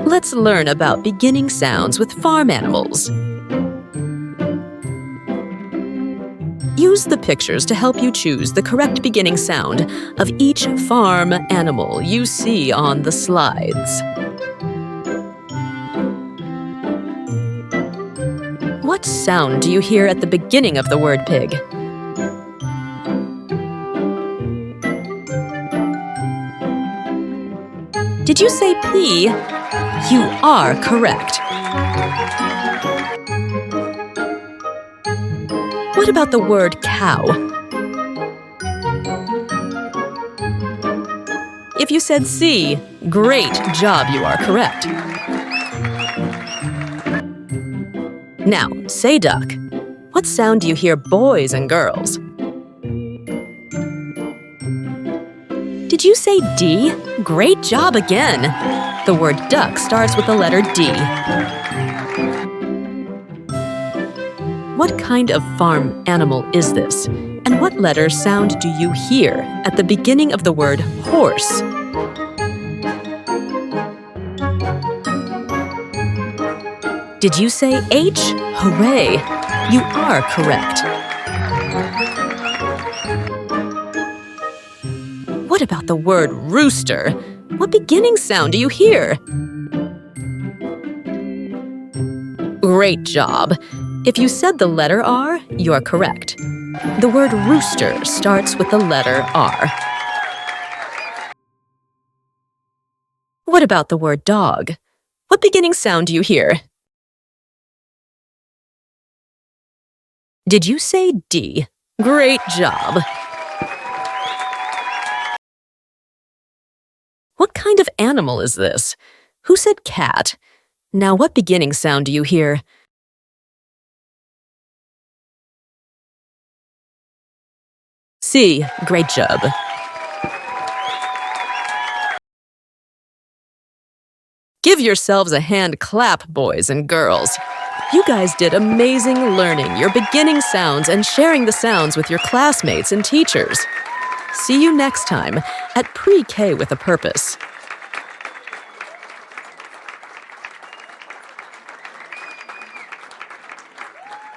Let's learn about beginning sounds with farm animals. Use the pictures to help you choose the correct beginning sound of each farm animal you see on the slides. What sound do you hear at the beginning of the word pig? Did you say P? You are correct. What about the word cow? If you said C, great job, you are correct. Now, say duck. What sound do you hear boys and girls? Did you say D? Great job again! The word duck starts with the letter D. What kind of farm animal is this? And what letter sound do you hear at the beginning of the word horse? Did you say H? Hooray! You are correct. What about the word rooster? What beginning sound do you hear? Great job! If you said the letter R, you're correct. The word rooster starts with the letter R. What about the word dog? What beginning sound do you hear? Did you say D? Great job! What kind of animal is this? Who said cat? Now, what beginning sound do you hear? C. Great job. Give yourselves a hand clap, boys and girls. You guys did amazing learning your beginning sounds and sharing the sounds with your classmates and teachers. See you next time at Pre-K with a Purpose.